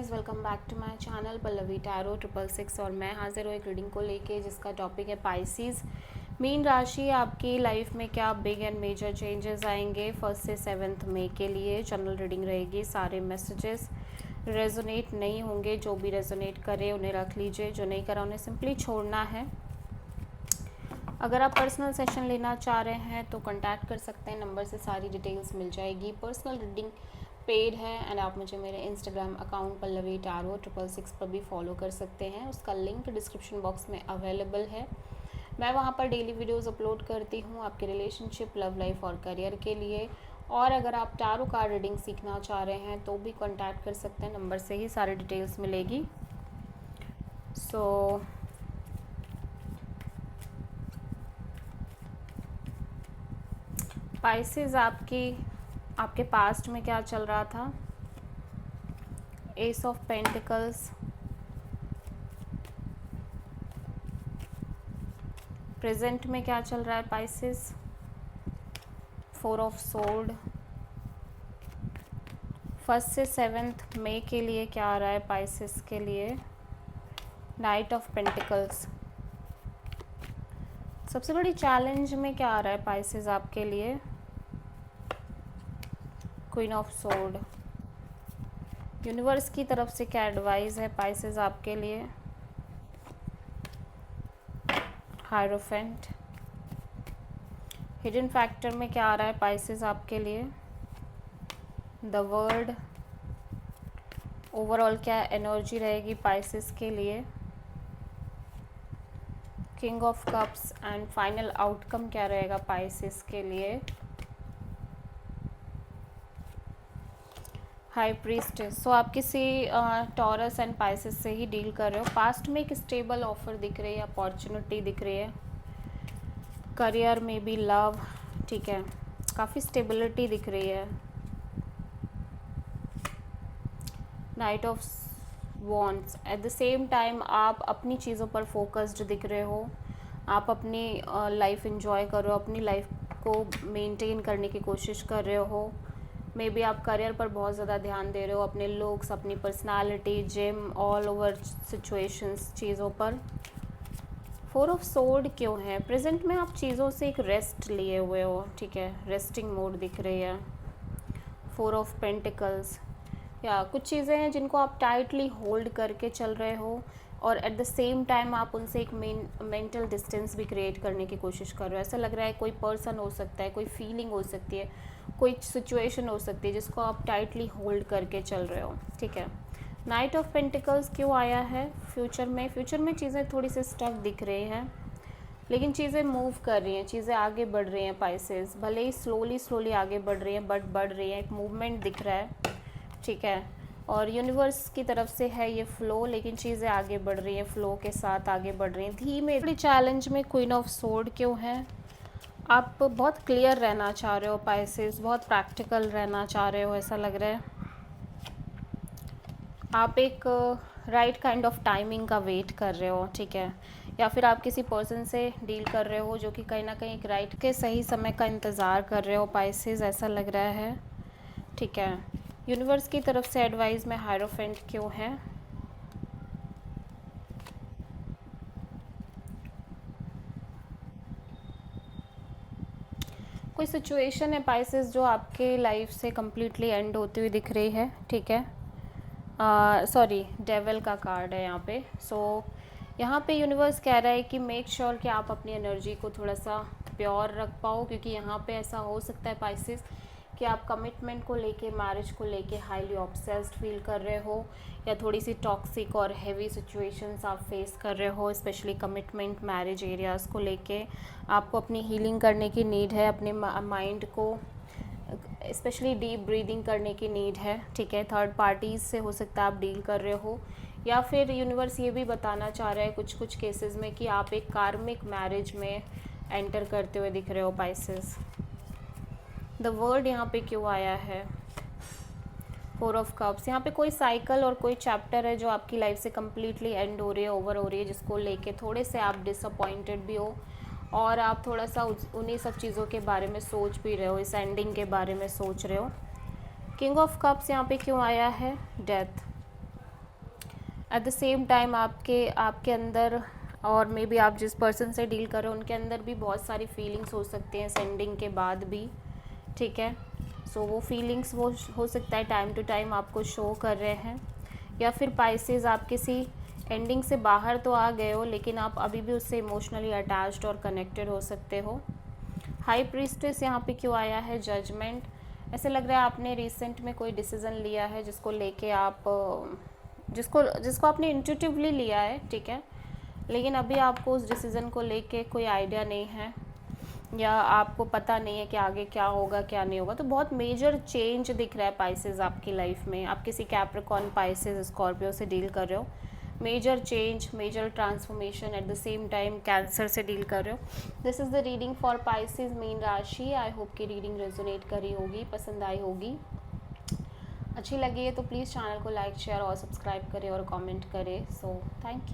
Welcome back to my channel Pallavi tarot 666 और मैं हाजिर हूँ एक रीडिंग को लेके जिसका टॉपिक है पाइसेस। मीन राशि आपकी लाइफ में क्या बिग एंड मेजर चेंजेस आएंगे 1 से 7 मई के लिए। जनरल रीडिंग रहेगी, सारे मैसेजेस रेजोनेट नहीं होंगे। जो भी रेजोनेट करे उन्हें रख लीजिए, जो नहीं करा उन्हें सिंपली छोड़ना है। अगर आप पर्सनल सेशन लेना चाह रहे हैं तो कांटेक्ट कर सकते हैं, नंबर से सारी डिटेल्स मिल जाएगी। पर्सनल रीडिंग पेड है एंड आप मुझे मेरे इंस्टाग्राम अकाउंट पल्लवी टैरो 666 पर भी फॉलो कर सकते हैं। उसका लिंक डिस्क्रिप्शन बॉक्स में अवेलेबल है। मैं वहाँ पर डेली वीडियोस अपलोड करती हूँ आपके रिलेशनशिप, लव लाइफ और करियर के लिए। और अगर आप टैरो कार्ड रीडिंग सीखना चाह रहे हैं तो भी कांटेक्ट कर सकते हैं, नंबर से ही सारी डिटेल्स मिलेगी। सो पाइसेस आपके पास्ट में क्या चल रहा था। एस ऑफ पेंटिकल्स, प्रेजेंट में क्या चल रहा है पाइसेस। 4 ऑफ सोर्ड, 1 से 7 मई के लिए क्या आ रहा है पाइसेस के लिए। नाइट ऑफ पेंटिकल्स, सबसे बड़ी चैलेंज में क्या आ रहा है पाइसेस आपके लिए। क्वीन ऑफ सोर्ड, यूनिवर्स की तरफ से क्या एडवाइस है पाइसेस आपके लिए। हायरोफेंट, हिडन फैक्टर में क्या आ रहा है पाइसेस आपके लिए। द वर्ल्ड, ओवरऑल क्या एनर्जी रहेगी पाइसेस के लिए। King of cups and final outcome क्या रहेगा पाइसेस के लिए। हाई प्रीस्टेस, सो आप किसी टॉरस एंड पाइसेस से ही डील कर रहे हो। पास्ट में एक स्टेबल ऑफर दिख रही है, अपॉर्चुनिटी दिख रही है। करियर में भी लव, ठीक है, काफ़ी स्टेबिलिटी दिख रही है। Night of wands, eight the same time आप अपनी चीज़ों पर फोकस्ड दिख रहे हो। आप अपनी लाइफ एंजॉय कर रहे हो, अपनी लाइफ को मेंटेन करने की कोशिश कर रहे हो। मे बी आप करियर पर बहुत ज़्यादा ध्यान दे रहे हो, अपने लुक्स, अपनी personality, gym, all over situations, चीज़ों पर। 4 ऑफ सोर्ड क्यों है प्रेजेंट में। आप चीज़ों से एक रेस्ट लिए हुए हो, ठीक है, रेस्टिंग मोड दिख रही है। 4 ऑफ पेंटिकल्स, या कुछ चीज़ें हैं जिनको आप टाइटली होल्ड करके चल रहे हो और एट द सेम टाइम आप उनसे एक मेंटल डिस्टेंस भी क्रिएट करने की कोशिश कर रहे हो। ऐसा लग रहा है कोई पर्सन हो सकता है, कोई फीलिंग हो सकती है, कोई सिचुएशन हो सकती है जिसको आप टाइटली होल्ड करके चल रहे हो, ठीक है। नाइट ऑफ पेंटिकल्स क्यों आया है फ्यूचर में चीज़ें थोड़ी सी स्टक दिख रही हैं, लेकिन चीज़ें मूव कर रही हैं, चीज़ें आगे बढ़ रही हैं पाइसेस। भले ही स्लोली आगे बढ़ रही हैं बट बढ़ रही हैं, एक मूवमेंट दिख रहा है, ठीक है। और यूनिवर्स की तरफ से है ये फ्लो, लेकिन चीज़ें आगे बढ़ रही हैं, फ्लो के साथ आगे बढ़ रही हैं धीमे। बड़ी चैलेंज में क्वीन ऑफ सोर्ड क्यों है। आप बहुत क्लियर रहना चाह रहे हो पाइसेस, बहुत प्रैक्टिकल रहना चाह रहे हो, ऐसा लग रहा है। आप एक राइट काइंड ऑफ टाइमिंग का वेट कर रहे हो, ठीक है, या फिर आप किसी पर्सन से डील कर रहे हो जो कि कहीं ना कहीं एक राइट के सही समय का इंतज़ार कर रहे हो पाइसेस, ऐसा लग रहा है, ठीक है। यूनिवर्स की तरफ से एडवाइस में हायरोफेंट क्यों है। कोई सिचुएशन है पाइसेस जो आपके लाइफ से कम्प्लीटली एंड होती हुई दिख रही है, ठीक है। सॉरी, डेविल का कार्ड है यहाँ पे। सो यहाँ पे यूनिवर्स कह रहा है कि मेक श्योर कि आप अपनी एनर्जी को थोड़ा सा प्योर रख पाओ, क्योंकि यहाँ पे ऐसा हो सकता है पाइसेस कि आप कमिटमेंट को लेके, मैरिज को लेके हाईली ऑब्सेस्ड फील कर रहे हो, या थोड़ी सी टॉक्सिक और हेवी सिचुएशंस आप फेस कर रहे हो, स्पेशली कमिटमेंट, मैरिज एरियाज़ को लेके। आपको अपनी हीलिंग करने की नीड है, अपने माइंड को स्पेशली डीप ब्रीदिंग करने की नीड है, ठीक है। थर्ड पार्टीज़ से हो सकता है आप डील कर रहे हो, या फिर यूनिवर्स ये भी बताना चाह रहा है कुछ केसेस में कि आप एक कार्मिक मैरिज में एंटर करते हुए दिख रहे हो पाइसेस। द वर्ड यहाँ पे क्यों आया है। 4 ऑफ कप्स, यहाँ पे कोई साइकिल और कोई चैप्टर है जो आपकी लाइफ से कम्प्लीटली एंड हो रही है, ओवर हो रही है, जिसको लेके थोड़े से आप डिसअपॉइंटेड भी हो और आप थोड़ा सा उन्हीं सब चीज़ों के बारे में सोच भी रहे हो, इस एंडिंग के बारे में सोच रहे हो। किंग ऑफ कप्स यहाँ पे क्यों आया है। Death, eight the same time आपके आपके अंदर, और मे बी आप जिस पर्सन से डील कर रहे हो उनके अंदर भी बहुत सारी फीलिंग्स हो सकती हैं सेंडिंग के बाद भी, ठीक है। सो वो फीलिंग्स वो हो सकता है टाइम टू टाइम आपको शो कर रहे हैं, या फिर पाइसेस आप किसी एंडिंग से बाहर तो आ गए हो लेकिन आप अभी भी उससे इमोशनली अटैच्ड और कनेक्टेड हो सकते हो। हाई प्रीस्टेस यहाँ पे क्यों आया है? जजमेंट। ऐसे लग रहा है आपने रिसेंट में कोई डिसीज़न लिया है जिसको लेके आप जिसको जिसको आपने इंट्यूटिवली लिया है, ठीक है, लेकिन अभी आपको उस डिसीज़न को लेके कोई आइडिया नहीं है, या आपको पता नहीं है कि आगे क्या होगा क्या नहीं होगा। तो बहुत मेजर चेंज दिख रहा है पाइसेस आपकी लाइफ में। आप किसी कैप्रिकॉर्न, पाइसेस, स्कॉर्पियो से डील कर रहे हो, major change, major transformation. At the same time Cancer से डील कर रहे हो। This is the reading for Pisces मीन राशि। आई होप कि रीडिंग रेजोनेट करी होगी, पसंद आई होगी। अच्छी लगी है तो प्लीज़ चैनल को लाइक, शेयर और सब्सक्राइब करें और कमेंट करें। So thank you.